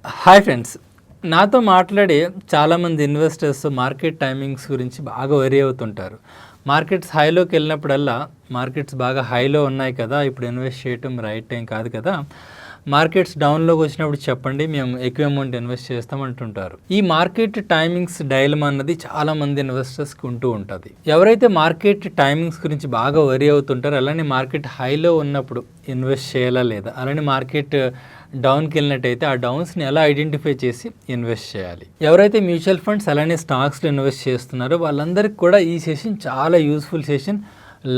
Hi friends, నాతో మాట్లాడే చాలామంది ఇన్వెస్టర్స్ మార్కెట్ టైమింగ్స్ గురించి బాగా వరీ అవుతుంటారు. మార్కెట్స్ హైలోకి వెళ్ళినప్పుడల్లా మార్కెట్స్ బాగా హైలో ఉన్నాయి కదా, ఇప్పుడు ఇన్వెస్ట్ చేయటం రైట్ టైం కాదు కదా, మార్కెట్స్ డౌన్లోకి వచ్చినప్పుడు చెప్పండి, మేము ఎక్కువ అమౌంట్ ఇన్వెస్ట్ చేస్తామంటుంటారు. ఈ మార్కెట్ టైమింగ్స్ డైలమా అన్నది చాలామంది ఇన్వెస్టర్స్కి ఉంటూ ఉంటుంది. ఎవరైతే మార్కెట్ టైమింగ్స్ గురించి బాగా వరీ అవుతుంటారో, అలానే మార్కెట్ హైలో ఉన్నప్పుడు ఇన్వెస్ట్ చేయాలా లేదా, అలానే మార్కెట్ డౌన్కి వెళ్ళినట్టయితే ఆ డౌన్స్ని ఎలా ఐడెంటిఫై చేసి ఇన్వెస్ట్ చేయాలి. ఎవరైతే మ్యూచువల్ ఫండ్స్ అలానే స్టాక్స్లో ఇన్వెస్ట్ చేస్తున్నారో వాళ్ళందరికీ కూడా ఈ సెషన్ చాలా యూస్ఫుల్ సెషన్.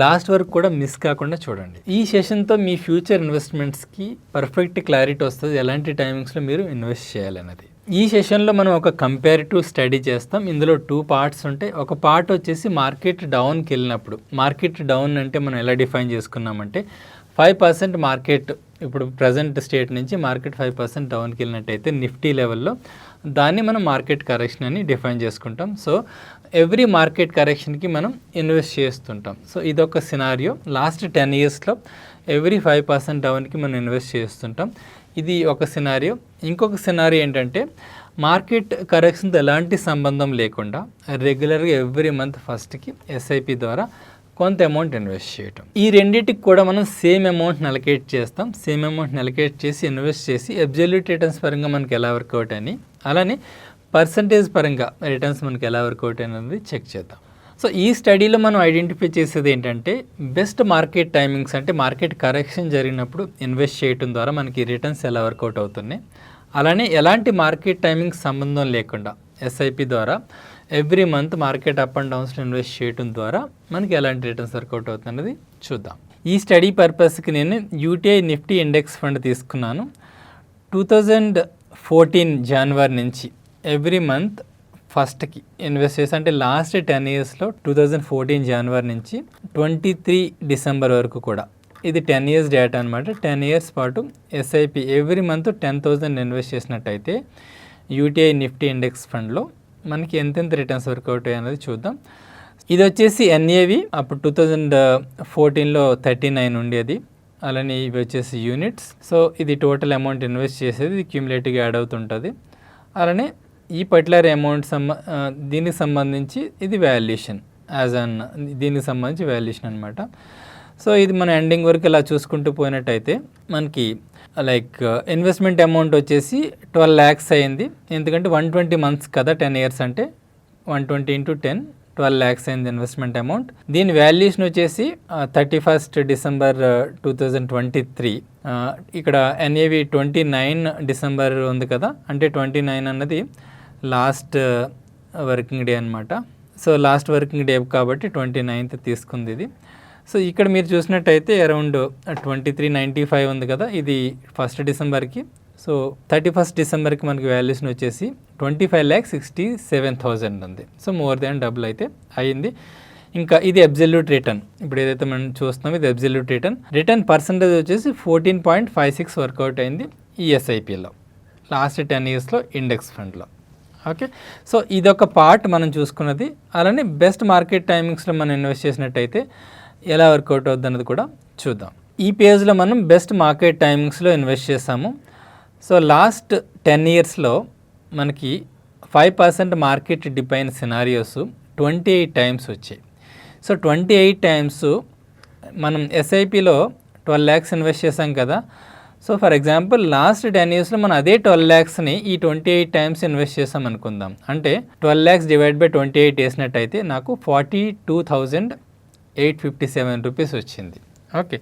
లాస్ట్ వరకు కూడా మిస్ కాకుండా చూడండి. ఈ సెషన్తో మీ ఫ్యూచర్ ఇన్వెస్ట్మెంట్స్కి పర్ఫెక్ట్ క్లారిటీ వస్తుంది, ఎలాంటి టైమింగ్స్లో మీరు ఇన్వెస్ట్ చేయాలన్నది. ఈ సెషన్లో మనం ఒక కంపారిటివ్ స్టడీ చేస్తాం. ఇందులో 2 పార్ట్స్ ఉంటాయి. ఒక పార్ట్ వచ్చేసి మార్కెట్ డౌన్కి వెళ్ళినప్పుడు, మార్కెట్ డౌన్ అంటే మనం ఎలా డిఫైన్ చేసుకున్నామంటే 5% మార్కెట్ ఇప్పుడు ప్రజెంట్ స్టేట్ నుంచి మార్కెట్ 5% డౌన్కి వెళ్ళినట్టయితే నిఫ్టీ లెవెల్లో దాన్ని మనం మార్కెట్ కరెక్షన్ అని డిఫైన్ చేసుకుంటాం. సో ఎవ్రీ మార్కెట్ కరెక్షన్కి మనం ఇన్వెస్ట్ చేస్తుంటాం. సో ఇదొక సినారియో. లాస్ట్ 10 ఇయర్స్లో ఎవ్రీ 5% డౌన్కి మనం ఇన్వెస్ట్ చేస్తుంటాం. ఇది ఒక సినారియో. ఇంకొక సినారియో ఏంటంటే మార్కెట్ కరెక్షన్తో ఎలాంటి సంబంధం లేకుండా రెగ్యులర్గా ఎవ్రీ మంత్ ఫస్ట్కి ఎస్ఐపి ద్వారా కొంత అమౌంట్ ఇన్వెస్ట్ చేయటం. ఈ రెండింటికి కూడా మనం సేమ్ అమౌంట్ని అలొకేట్ చేస్తాం. సేమ్ అమౌంట్ని అలొకేట్ చేసి ఇన్వెస్ట్ చేసి అబ్సల్యూట్ రిటర్న్స్ పరంగా మనకి ఎలా వర్కౌట్ అని, అలానే పర్సంటేజ్ పరంగా రిటర్న్స్ మనకి ఎలా వర్కౌట్ అనేది చెక్ చేద్దాం. సో ఈ స్టడీలో మనం ఐడెంటిఫై చేసేది ఏంటంటే బెస్ట్ మార్కెట్ టైమింగ్స్, అంటే మార్కెట్ కరెక్షన్ జరిగినప్పుడు ఇన్వెస్ట్ చేయడం ద్వారా మనకి రిటర్న్స్ ఎలా వర్కౌట్ అవుతున్నాయి, అలానే ఎలాంటి మార్కెట్ టైమింగ్స్ సంబంధం లేకుండా ఎస్ఐపి ద్వారా every month market up and డౌన్స్లో ఇన్వెస్ట్ చేయడం ద్వారా మనకి ఎలాంటి రిటర్న్స్ వర్కౌట్ అవుతున్నది చూద్దాం. ఈ స్టడీ పర్పస్కి నేను యూటీఐ నిఫ్టీ ఇండెక్స్ ఫండ్ తీసుకున్నాను. 2014 జనవరి నుంచి ఎవ్రీ మంత్ ఫస్ట్కి ఇన్వెస్ట్ చేసి, అంటే లాస్ట్ 10 ఇయర్స్లో 2014 జనవరి నుంచి 23 డిసెంబర్ వరకు కూడా, ఇది 10 ఇయర్స్ డేటా అనమాట. 10 ఇయర్స్ పాటు ఎస్ఐపి ఎవ్రీ మంత్ 10,000 ఇన్వెస్ట్ చేసినట్టయితే యూటీఐ నిఫ్టీ ఇండెక్స్ ఫండ్లో మనకి ఎంతెంత రిటర్న్స్ వర్కౌట్ అయ్యాయన్నది చూద్దాం. ఇది వచ్చేసి ఎన్ఏవి అప్పుడు 2014లో 39 ఉండేది. అలానే ఇవి వచ్చేసి యూనిట్స్. సో ఇది టోటల్ అమౌంట్ ఇన్వెస్ట్ చేసేది, ఇది క్యూములేటివ్గా యాడ్ అవుతుంటుంది. అలానే ఈ పర్టికులర్ అమౌంట్ దీనికి సంబంధించి ఇది వాల్యుయేషన్ దీనికి సంబంధించి వాల్యుయేషన్ అనమాట. సో ఇది మన ఎండింగ్ వరకు ఇలా చూసుకుంటూ పోయినట్టయితే మనకి లైక్ ఇన్వెస్ట్మెంట్ అమౌంట్ వచ్చేసి 12 lakhs అయింది. ఎందుకంటే 120 months కదా, 10 years అంటే 120 into 10, 12 lakhs అయింది ఇన్వెస్ట్మెంట్ అమౌంట్. దీని వాల్యుయేషన్ వచ్చేసి 31st డిసెంబర్ 2023. ఇక్కడ ఎన్ఏవి 29 డిసెంబర్ ఉంది కదా, అంటే 29 అన్నది లాస్ట్ వర్కింగ్ డే అనమాట. సో లాస్ట్ వర్కింగ్ డే కాబట్టి 29th తీసుకుంది ఇది. సో ఇక్కడ మీరు చూసినట్టయితే అరౌండ్ 2395 ఉంది కదా, ఇది 1st డిసెంబర్కి. సో 31st డిసెంబర్కి మనకి వాల్యుయేషన్ వచ్చేసి 25,67,000 ఉంది. సో మోర్ దాన్ డబుల్ అయితే అయ్యింది. ఇంకా ఇది అబ్సల్యూట్ రిటర్న్, ఇప్పుడు ఏదైతే మనం చూస్తున్నామో ఇది అబ్సల్యూట్ రిటర్న్ పర్సంటేజ్ వచ్చేసి 14.56 వర్కౌట్ అయింది ఈ ఎస్ఐపిలో లాస్ట్ 10 ఇయర్స్లో ఇండెక్స్ ఫండ్లో. ఓకే, సో ఇదొక పార్ట్ మనం చూసుకున్నది. అలానే బెస్ట్ మార్కెట్ టైమింగ్స్లో మనం ఇన్వెస్ట్ చేసినట్టయితే ఎలా వర్కౌట్ అవుద్ది అన్నది కూడా చూద్దాం. ఈ పేజ్లో మనం బెస్ట్ మార్కెట్ టైమింగ్స్లో ఇన్వెస్ట్ చేసాము. సో లాస్ట్ 10 ఇయర్స్లో మనకి 5% మార్కెట్ డిపైన్ సినారియోస్ 28 times వచ్చాయి. సో 28 times మనం ఎస్ఐపిలో 12 lakhs ఇన్వెస్ట్ చేసాం కదా. సో ఫర్ ఎగ్జాంపుల్ లాస్ట్ 10 ఇయర్స్లో మనం అదే 12 lakhsని ఈ 28 times ఇన్వెస్ట్ చేసాం అనుకుందాం. అంటే 12 lakhs డివైడ్ బై 28 వేసినట్టయితే నాకు 42,857 రూపీస్ వచ్చింది. ఓకే,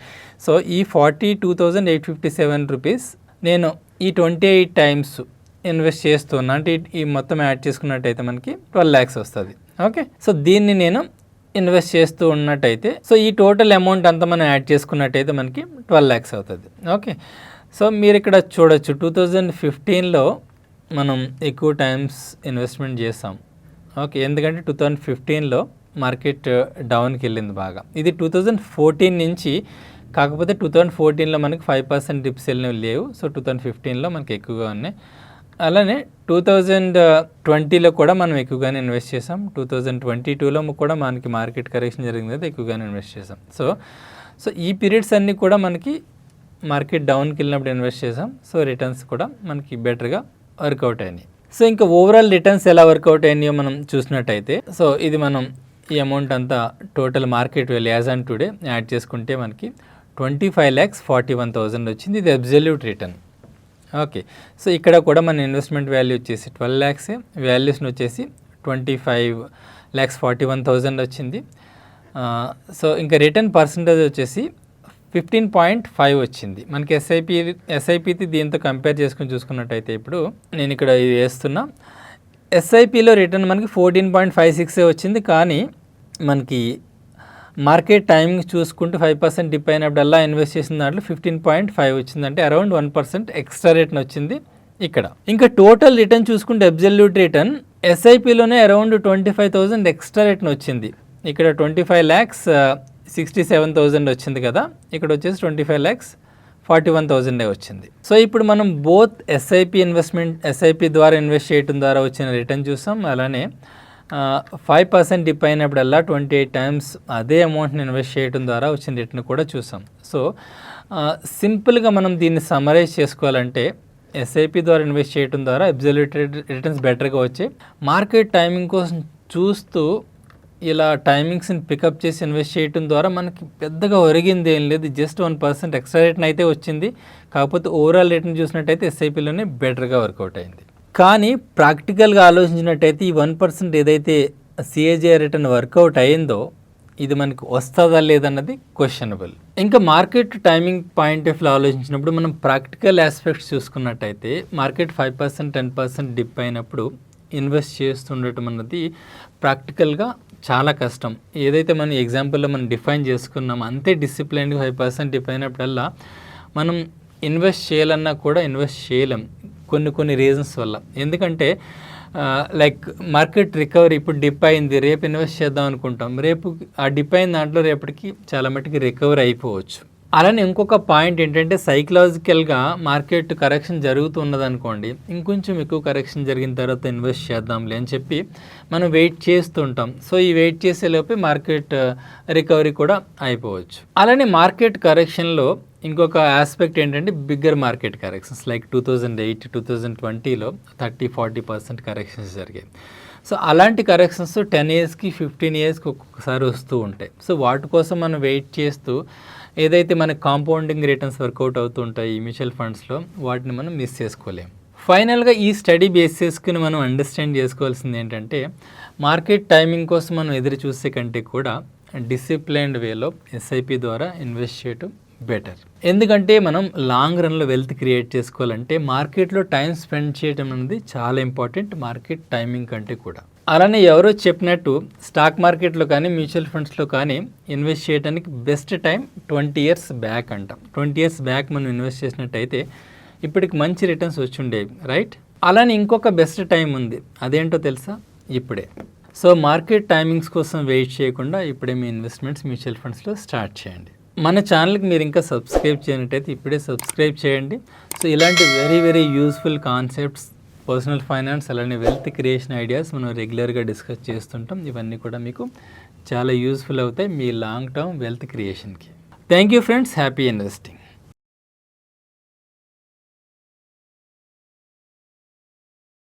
సో ఈ 42,857 రూపీస్ నేను ఈ 28 times ఇన్వెస్ట్ చేస్తున్నా, అంటే ఈ మొత్తం యాడ్ చేసుకున్నట్టయితే మనకి 12 lakhs వస్తుంది. ఓకే, సో దీన్ని నేను ఇన్వెస్ట్ చేస్తూ ఉన్నట్టయితే, సో ఈ టోటల్ అమౌంట్ అంతా మనం యాడ్ చేసుకున్నట్టయితే మనకి 12 lakhs అవుతుంది. ఓకే, సో మీరు ఇక్కడ చూడొచ్చు 2015లో మనం ఎక్కువ టైమ్స్ ఇన్వెస్ట్మెంట్ చేసాం. ఓకే, ఎందుకంటే 2015లో మార్కెట్ డౌన్కి వెళ్ళింది బాగా. ఇది 2014 నుంచి, కాకపోతే 2014లో మనకి 5% డిప్స్ వెళ్ళినవి లేవు. సో 2015లో మనకి ఎక్కువగా ఉన్నాయి. అలానే 2020లో కూడా మనం ఎక్కువగానే ఇన్వెస్ట్ చేసాం. 2022లో కూడా మనకి మార్కెట్ కరెక్షన్ జరిగింది కదా, ఎక్కువగానే ఇన్వెస్ట్ చేసాం. సో ఈ పీరియడ్స్ అన్నీ కూడా మనకి మార్కెట్ డౌన్కి వెళ్ళినప్పుడు ఇన్వెస్ట్ చేసాం. సో రిటర్న్స్ కూడా మనకి బెటర్గా వర్కౌట్ అయినాయి. సో ఇంకా ఓవరాల్ రిటర్న్స్ ఎలా వర్కౌట్ అయినాయో మనం చూసినట్టయితే, సో ఇది మనం ఈ అమౌంట్ అంతా total market value as on today add చేసుకుంటే మనకి 25,41,000 వచ్చింది. ఇది అబ్జల్యూట్ రిటర్న్. ఓకే, సో ఇక్కడ కూడా మన ఇన్వెస్ట్మెంట్ వాల్యూ వచ్చేసి 12 lakhs, వాల్యూస్ని వచ్చేసి 25,41,000 వచ్చింది. సో ఇంకా రిటర్న్ పర్సంటేజ్ వచ్చేసి 15.5 వచ్చింది. మనకి ఎస్ఐపిది దీంతో కంపేర్ చేసుకుని చూసుకున్నట్టయితే ఇప్పుడు నేను ఇక్కడ ఇది వేస్తున్నా. ఎస్ఐపిలో రిటర్న్ మనకి 14.56 వచ్చింది, కానీ మనకి మార్కెట్ టైమింగ్ చూసుకుంటే 5% డిప్ అయినప్పుడల్లా ఇన్వెస్ట్ చేసిన దాంట్లో 15.5 వచ్చింది, అంటే అరౌండ్ 1% ఎక్స్ట్రా రిటర్న్ వచ్చింది ఇక్కడ. ఇంకా టోటల్ రిటర్న్ చూసుకుంటే అబ్జల్యూట్ రిటర్న్ ఎస్ఐపిలోనే అరౌండ్ 25,000 ఎక్స్ట్రా రిటర్న్ వచ్చింది. ఇక్కడ 25,67,000 వచ్చింది కదా, ఇక్కడ వచ్చేసి 25,41,000 వచ్చింది. సో ఇప్పుడు మనం బోత్ ఎస్ఐపి ద్వారా ఇన్వెస్ట్ చేయడం ద్వారా వచ్చిన రిటర్న్ చూసాం, అలానే 5% డిప్ అయినప్పుడల్లా 28 times అదే అమౌంట్ని ఇన్వెస్ట్ చేయడం ద్వారా వచ్చిన రిటర్న్ కూడా చూసాం. సో సింపుల్గా మనం దీన్ని సమరైజ్ చేసుకోవాలంటే ఎస్ఐపి ద్వారా ఇన్వెస్ట్ చేయడం ద్వారా అబ్జల్యూట్ రిటర్న్స్ బెటర్గా వచ్చాయి. మార్కెట్ టైమింగ్ కోసం చూస్తూ ఇలా టైమింగ్స్ని పికప్ చేసి ఇన్వెస్ట్ చేయడం ద్వారా మనకి పెద్దగా ఒరిగింది ఏం లేదు, జస్ట్ 1% ఎక్స్ట్రా రిటర్న్ అయితే వచ్చింది. కాకపోతే ఓవరాల్ రిటర్న్ చూసినట్టయితే ఎస్ఐపిలోనే బెటర్గా వర్కౌట్ అయింది. కానీ ప్రాక్టికల్గా ఆలోచించినట్టయితే ఈ 1% ఏదైతే సిఏజిఆర్ రిటర్న్ వర్కౌట్ అయిందో ఇది మనకి వస్తుందా లేదన్నది క్వశ్చనబుల్. ఇంకా market timing point of view ఆలోచించినప్పుడు మనం ప్రాక్టికల్ ఆస్పెక్ట్స్ చూసుకున్నట్టయితే మార్కెట్ 5% 10% డిప్ అయినప్పుడు ఇన్వెస్ట్ చేస్తుండటం అన్నది ప్రాక్టికల్గా చాలా కష్టం. ఏదైతే మనం ఎగ్జాంపుల్లో మనం డిఫైన్ చేసుకున్నాం అంతే డిసిప్లైన్గా 5% డిప్ అయినప్పుడల్లా మనం ఇన్వెస్ట్ చేయాలన్నా కూడా ఇన్వెస్ట్ చేయలేం కొన్ని రీజన్స్ వల్ల. ఎందుకంటే లైక్ మార్కెట్ రికవరీ ఇప్పుడు డిప్ అయింది, రేపు ఇన్వెస్ట్ చేద్దాం అనుకుంటాం, రేపు ఆ డిప్ అయిన దాంట్లో రేపటికి చాలా మటుకి రికవరీ అయిపోవచ్చు. అలానే ఇంకొక పాయింట్ ఏంటంటే సైకలాజికల్గా మార్కెట్ కరెక్షన్ జరుగుతున్నది అనుకోండి, ఇంకొంచెం ఎక్కువ కరెక్షన్ జరిగిన తర్వాత ఇన్వెస్ట్ చేద్దాంలే అని చెప్పి మనం వెయిట్ చేస్తుంటాం. సో ఈ వెయిట్ చేసేలోపే మార్కెట్ రికవరీ కూడా అయిపోవచ్చు. అలానే మార్కెట్ కరెక్షన్లో ఇంకొక ఆస్పెక్ట్ ఏంటంటే bigger market corrections like 2008 2020లో 30-40% corrections జరిగాయి. సో అలాంటి కరెక్షన్స్ 10 yearsకి 15 yearsకి ఒక్కొక్కసారి వస్తూ ఉంటాయి. సో వాటి కోసం మనం వెయిట్ చేస్తూ ఏదైతే మనకి కాంపౌండింగ్ రిటర్న్స్ వర్కౌట్ అవుతూ ఉంటాయి ఈ మ్యూచువల్ ఫండ్స్లో, వాటిని మనం మిస్ చేసుకోలేము. ఫైనల్గా ఈ స్టడీ బేస్ చేసుకుని మనం అండర్స్టాండ్ చేసుకోవాల్సింది ఏంటంటే మార్కెట్ టైమింగ్ కోసం మనం ఎదురు చూసే కంటే కూడా డిసిప్లైన్డ్ వేలో ఎస్ఐపి ద్వారా ఇన్వెస్ట్ చేయటం బెటర్. ఎందుకంటే మనం లాంగ్ రన్లో వెల్త్ క్రియేట్ చేసుకోవాలంటే మార్కెట్లో టైం స్పెండ్ చేయడం అనేది చాలా ఇంపార్టెంట్ మార్కెట్ టైమింగ్ కంటే కూడా. అలానే ఎవరో చెప్పినట్టు స్టాక్ మార్కెట్లో కానీ మ్యూచువల్ ఫండ్స్లో కానీ ఇన్వెస్ట్ చేయడానికి బెస్ట్ టైం 20 years బ్యాక్ అంటాం. 20 years బ్యాక్ మనం ఇన్వెస్ట్ చేసినట్టయితే ఇప్పటికి మంచి రిటర్న్స్ వచ్చి ఉండేవి, రైట్? అలానే ఇంకొక బెస్ట్ టైం ఉంది, అదేంటో తెలుసా? ఇప్పుడే. సో మార్కెట్ టైమింగ్స్ కోసం వెయిట్ చేయకుండా ఇప్పుడే మీ ఇన్వెస్ట్మెంట్స్ మ్యూచువల్ ఫండ్స్లో స్టార్ట్ చేయండి. మన ఛానల్కి మీరు ఇంకా సబ్స్క్రైబ్ చేయనట్టయితే ఇప్పుడే సబ్స్క్రైబ్ చేయండి. సో ఇలాంటి very useful concepts, personal finance అలానే వెల్త్ క్రియేషన్ ఐడియాస్ మనం రెగ్యులర్గా డిస్కస్ చేస్తుంటాం. ఇవన్నీ కూడా మీకు చాలా యూస్ఫుల్ అవుతాయి మీ లాంగ్ టర్మ్ వెల్త్ క్రియేషన్కి. Thank you friends, happy investing.